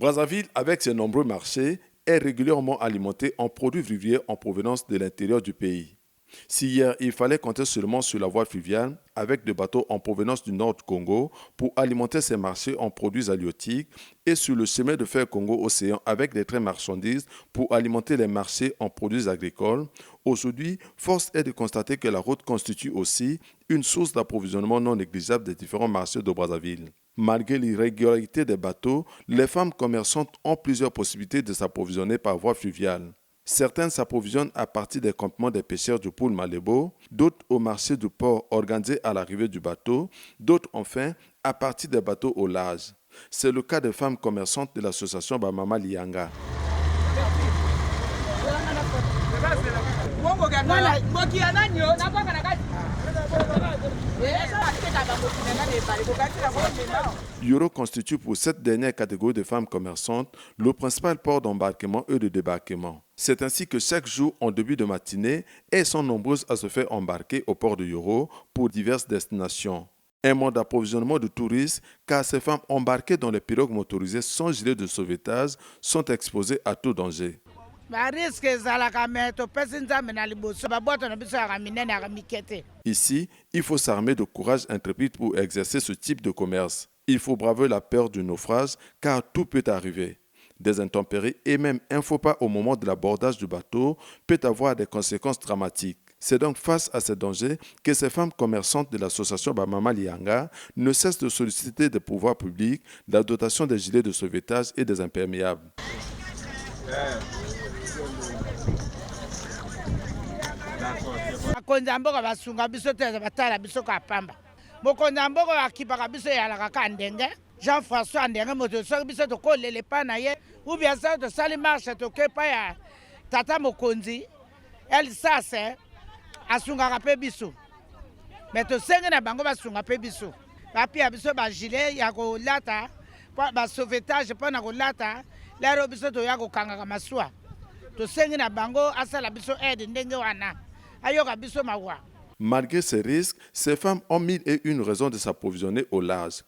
Brazzaville, avec ses nombreux marchés, est régulièrement alimentée en produits vivriers en provenance de l'intérieur du pays. Si hier, il fallait compter seulement sur la voie fluviale, avec des bateaux en provenance du nord du Congo pour alimenter ces marchés en produits halieutiques, et sur le chemin de fer Congo-Océan avec des trains marchandises pour alimenter les marchés en produits agricoles, aujourd'hui, force est de constater que la route constitue aussi une source d'approvisionnement non négligeable des différents marchés de Brazzaville. Malgré l'irrégularité des bateaux, les femmes commerçantes ont plusieurs possibilités de s'approvisionner par voie fluviale. Certaines s'approvisionnent à partir des campements des pêcheurs du Poul Malébo, d'autres au marché du port organisé à l'arrivée du bateau, d'autres enfin à partir des bateaux au large. C'est le cas des femmes commerçantes de l'association Bamama Lianga. Yoro constitue pour cette dernière catégorie de femmes commerçantes le principal port d'embarquement et de débarquement. C'est ainsi que chaque jour, en début de matinée, elles sont nombreuses à se faire embarquer au port de Yoro pour diverses destinations. Un mode d'approvisionnement de touristes, car ces femmes embarquées dans les pirogues motorisées sans gilet de sauvetage sont exposées à tout danger. Ici, il faut s'armer de courage intrépide pour exercer ce type de commerce. Il faut braver la peur du naufrage, car tout peut arriver. Des intempéries et même un faux pas au moment de l'abordage du bateau peut avoir des conséquences dramatiques. C'est donc face à ces dangers que ces femmes commerçantes de l'association Bamama Lianga ne cessent de solliciter des pouvoirs publics la dotation des gilets de sauvetage et des imperméables. Jean-François Ndenge moto soki biso to kolele pa na ye ou bien ça to sali marche to ke pa ya tata mokonzi el sase asunga pe biso mais to sengi na bango basunga pe biso ba pia biso ba gilet ya ko lata ba sauvetage pa na ko lata lero biso to ya ko kanga ka maswa to sengi na bango asala biso aide ndenge wana ayoka biso mawa. Malgré ces risques, ces femmes ont mille et une raisons de s'approvisionner au large.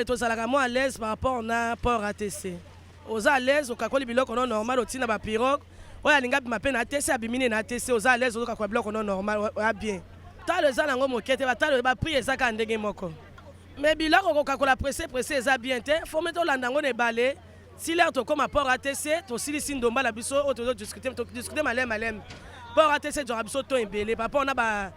To salaka mo à l'aise par rapport na port ATC. Aux à l'aise au kakoli biloko non normal au tina ba pirogue. Oya linga bi mapena ATC abimine na ATC aux à l'aise au kakoli biloko non normal oya bien. Ta le za nango mokete ba ta le ba prix ezaka ndenge moko. Mais biloko ko kakola pressé eza bien te. Faut mettre landango ne balé. Si l'air to comme port ATC to sili sindomba la biso o to discuter malem. Port ATC jo biso to embelé papa on a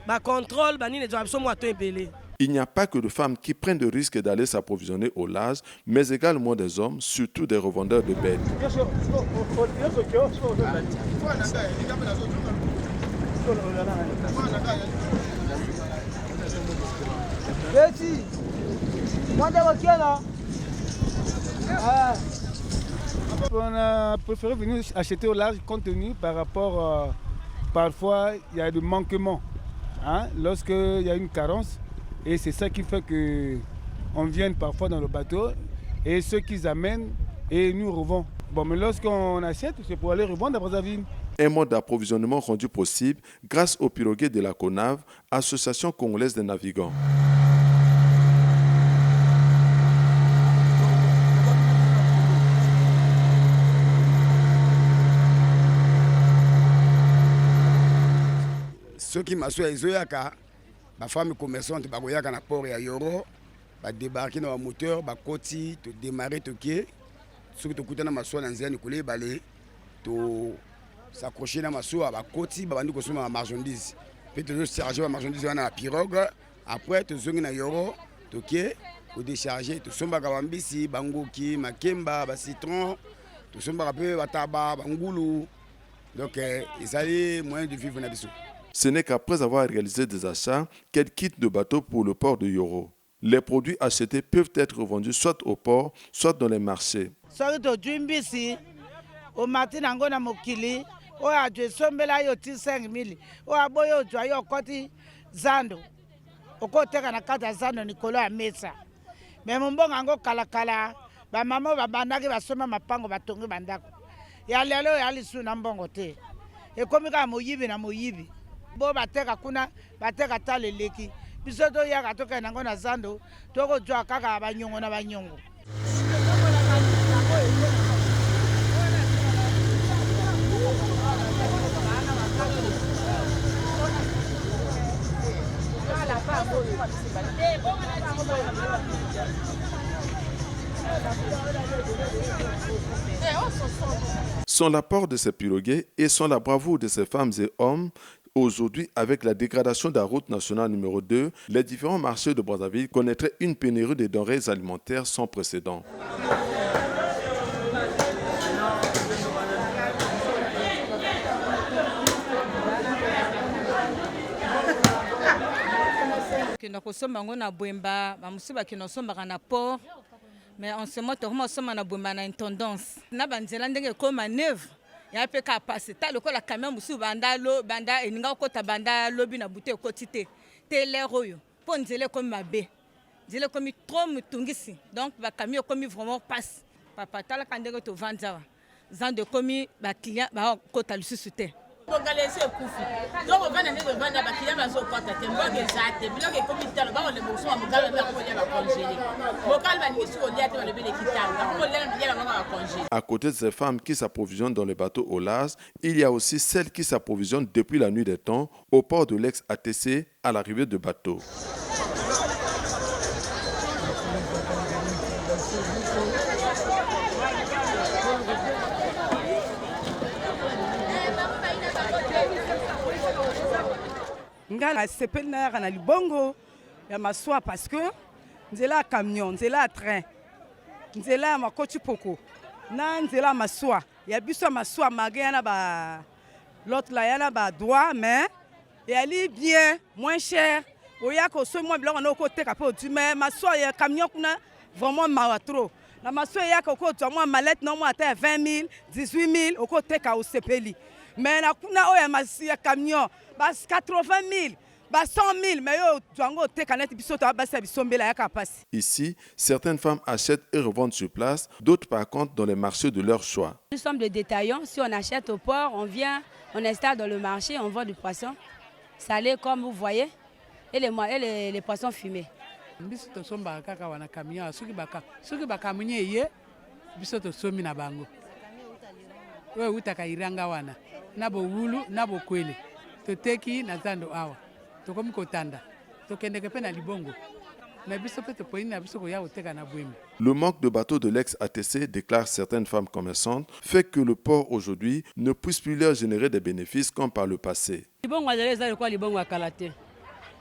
ba contrôle ba ni ne jo biso mo to embelé. Il n'y a pas que de femmes qui prennent le risque d'aller s'approvisionner au large, mais également des hommes, surtout des revendeurs de bêtes. On a préféré venir acheter au large compte tenu par rapport, parfois il y a des manquements, lorsqu'il y a une carence. Et c'est ça qui fait qu'on vient parfois dans le bateau et ceux qu'ils amènent et nous revendons. Bon, mais lorsqu'on achète, c'est pour aller revendre à Brazzaville. Un mode d'approvisionnement rendu possible grâce aux pirogues de la CONAV, Association congolaise des navigants. Ceux qui m'assurent Ezoyaka, ma femme commerçante, bagoyaka na port ya Yoro, ba débarquer dans le moteur, ba koti, to démarrer to ké, ceux qui kutana maswa na nzela nikole balé, to s'accrocher na maswa ba koti, ba bandi kosoma marchandise. Puis to charger la marchandise na pirogue, après to zongi na Yoro, to ké, ko décharger, to somba kabambisi, bangoki, makemba, ba citron, to somba peu ba taba, bangulu. Donc ils allaient moyen de vivre na biso. Ce n'est qu'après avoir réalisé des achats qu'elle quitte le bateau pour le port de Yoro. Les produits achetés peuvent être revendus soit au port, soit dans les marchés. okoteka na kati ya zando likolo ya mesa. Me mombongo yango kalakala bamama babandaki basoma mapango batongi bandako. Ya lelo ya lisu na mbongo te. Ekomi kaka moyibi na moyibi. Bo bateka kuna bateka tale leki. Biso to yaka toka nango na zando toko jwa kaka banyongo na banyongo. Sans l'apport de ces pirogues et sans la bravoure de ces femmes et hommes, aujourd'hui, avec la dégradation de la route nationale numéro 2, les différents marchés de Brazzaville connaîtraient une pénurie de denrées alimentaires sans précédent. Mais en ce moment, on a une tendance. On a comme neuve. Il y a un peu de capacité. Le camion banda et nous avons banda lobby na bouteille quotité. Télé royo. Pour nous dire comme ma bé. Dire comme trop mutungisi. Donc le camion comme vraiment passe. Papa tala kandego to vendre. Zan de comme ba client ba kota lusu sute. À côté de ces femmes qui s'approvisionnent dans les bateaux au large, il y a aussi celles qui s'approvisionnent depuis la nuit des temps au port de l'ex-ATC à l'arrivée de bateaux. Ngala sepeli na yaka na libongo ya maswa parce que nzela ya camion, nzela ya train, nzela ya makoti poko na nzela ya maswa ya biso ya maswa mage yana ba l'autre là yana ba droit mais yali bien moins cher oya ko so mo biloko na ko teka pe otu mais maswa ya camion kuna vraiment mawa trop na maswa ya ko to mo mallette no mo ata 20 000 18 000 oko teka o sepeli mais na kuna oya masya camion bas 80 000, bas 100 000, mais ici, certaines femmes achètent et revendent sur place, d'autres par contre dans les marchés de leur choix. Nous sommes des détaillants. Si on achète au port, on vient, on installe dans le marché, on vend du poisson salé comme vous voyez, et les poissons fumés. Nabo wulu nabo kwele toteki na zando awa tokomi kotanda tokendeke pe na libongo na biso pe topoini na biso koya oteka na bwemi. Le manque de bateaux de l'ex-ATC, déclarent certaines femmes commerçantes, fait que le port aujourd'hui ne puisse plus leur générer des bénéfices comme par le passé. Libongo azali ezali kwa libongo akala te.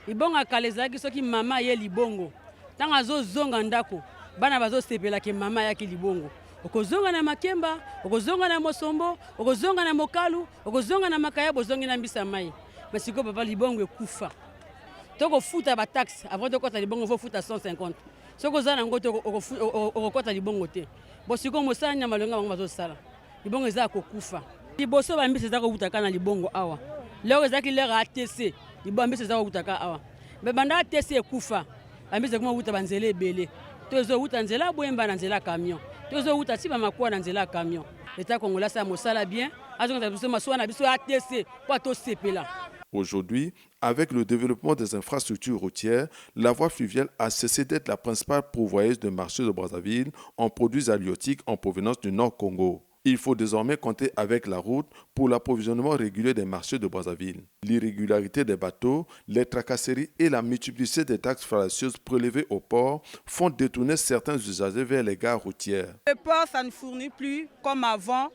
Libongo akala ezalaki soki mama ye libongo ntango azozonga ndako bana bazosepelaki mama yaki libongo. Okozonga na makemba, okozonga na mosombo, okozonga na mokalu, okozonga na makaya, bozongi na mbisa mai. Mais siko papa libongo ekufa. Toko futa ba taxe, avant de kota libongo faut futa 150. Soko zana ngoto okokota libongo te. Bo siko mosala nyama longa bango bazosala. Libongo eza kokufa. Liboso ba mbisa za ko butaka na libongo awa. Leo ezaki lera ATC, libongo mbisa za ko butaka awa. Mais banda ATC ekufa. Ba mbisa kuma buta banzele ebele. Tozo buta nzela boyemba na nzela camion. Aujourd'hui, avec le développement des infrastructures routières, la voie fluviale a cessé d'être la principale pourvoyeuse de marché de Brazzaville en produits halieutiques en provenance du Nord Congo. Il faut désormais compter avec la route pour l'approvisionnement régulier des marchés de Brazzaville. L'irrégularité des bateaux, les tracasseries et la multiplicité des taxes fallacieuses prélevées au port font détourner certains usagers vers les gares routières. Le port, ça ne fournit plus comme avant.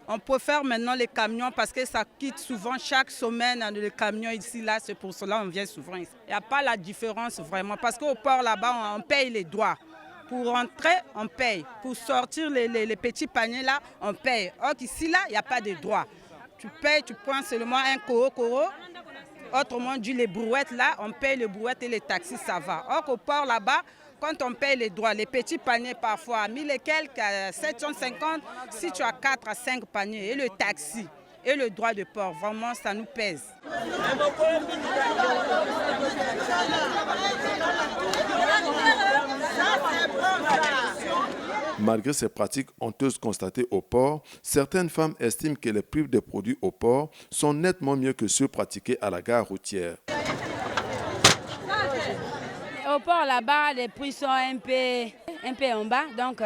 On préfère maintenant les camions parce que ça quitte souvent chaque semaine le camion ici, là. C'est pour cela qu'on vient souvent ici. Il n'y a pas la différence vraiment parce qu'au port là-bas, on paye les droits. Pour rentrer, on paye. Pour sortir les petits paniers là, on paye. Or ici là, il n'y a pas de droit. Tu payes, tu prends seulement un koro. Autrement dit, les brouettes là, on paye les brouettes et les taxis, ça va. Or au port là-bas, quand on paye les droits, les petits paniers parfois à 1000 et quelques, à 750, si tu as 4 à 5 paniers et le taxi, et le droit de port. Vraiment, ça nous pèse. Malgré ces pratiques honteuses constatées au port, certaines femmes estiment que les prix des produits au port sont nettement mieux que ceux pratiqués à la gare routière. Au port là-bas, les prix sont un peu en bas, donc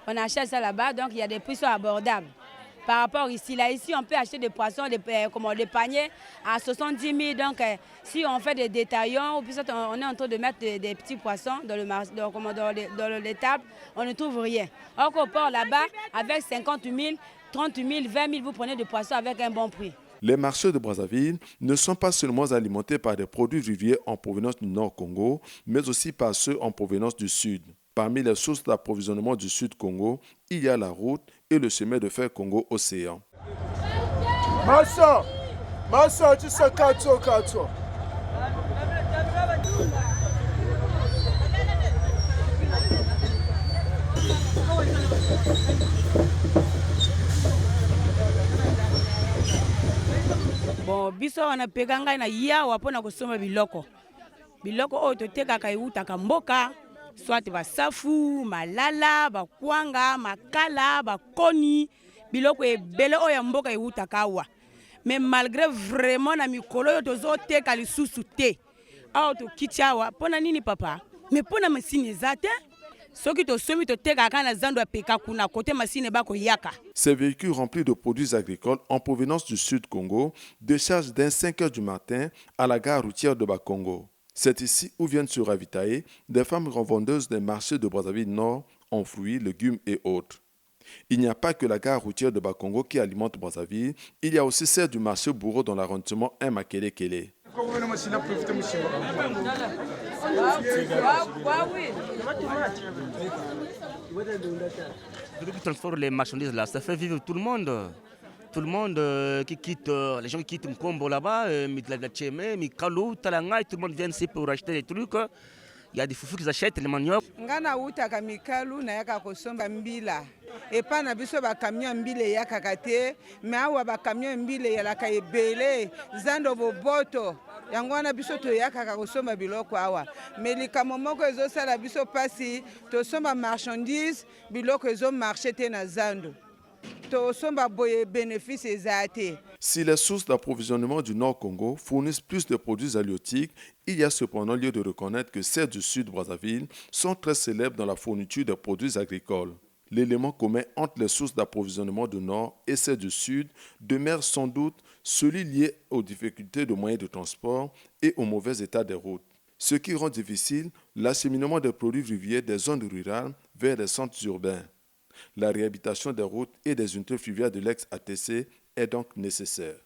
on achète ça là-bas, donc il y a des prix sont abordables. Par rapport ici, on peut acheter des poissons, des paniers à 70 000. Donc, si on fait des détaillants, ou puis on est en train de mettre des petits poissons dans les tables, on ne trouve rien. Or qu'au port là-bas, avec 50 000, 30 000, 20 000, vous prenez des poissons avec un bon prix. Les marchés de Brazzaville ne sont pas seulement alimentés par des produits vivriers en provenance du Nord Congo, mais aussi par ceux en provenance du Sud. Parmi les sources d'approvisionnement du Sud Congo, il y a la route et le chemin de fer Congo-Océan. Bon, biso wana pekanga na yawa pona kosoma biloko. Biloko oyo totekaka eutaka mboka. Soit basafu, malala, bakwanga, makala, bakoni, biloko ebele oyo mboka eutaka awa. Mais malgré vraiment na mikolo yo tozo teka lisusu te. Awa tokiti awa, pona nini papa? Mais pona masini ezate? Soki tosomi totekaka na zando ya peka kuna kote masini bako yaka. Ces véhicules remplis de produits agricoles en provenance du Sud Congo déchargent dès 5 h du matin à la gare routière de Bakongo. C'est ici où viennent se ravitailler des femmes revendeuses des marchés de Brazzaville Nord en fruits, légumes et autres. Il n'y a pas que la gare routière de Bakongo qui alimente Brazzaville, il y a aussi celle du marché Bourreau dans l'arrondissement Makele-Kele. Celui qui transforme les marchandises là, ça fait vivre tout le monde. Tout le monde qui quitte, les gens qui quittent Mkombo là-bas, Mitladacheme, Mikalou, Talanga, tout le monde vient ici pour acheter des trucs. Il y a des foufous qui achètent les maniocs. Ngana utaka Mikalu na yaka kosomba mbila. Epa na biso ba camion mbile yaka kate, mais awa ba camion mbile yalaka ebele, zando boboto. Yango na biso to yaka kosomba biloko awa. Mais likamo moko ezo sala biso pasi, to somba marchandise, biloko ezo marché te na zando. Si les sources d'approvisionnement du Nord Congo fournissent plus de produits halieutiques, il y a cependant lieu de reconnaître que celles du Sud Brazzaville sont très célèbres dans la fourniture des produits agricoles. L'élément commun entre les sources d'approvisionnement du Nord et celles du Sud demeure sans doute celui lié aux difficultés de moyens de transport et au mauvais état des routes, ce qui rend difficile l'acheminement des produits vivriers des zones rurales vers les centres urbains. La réhabilitation des routes et des unités fluviales de l'ex-ATC est donc nécessaire.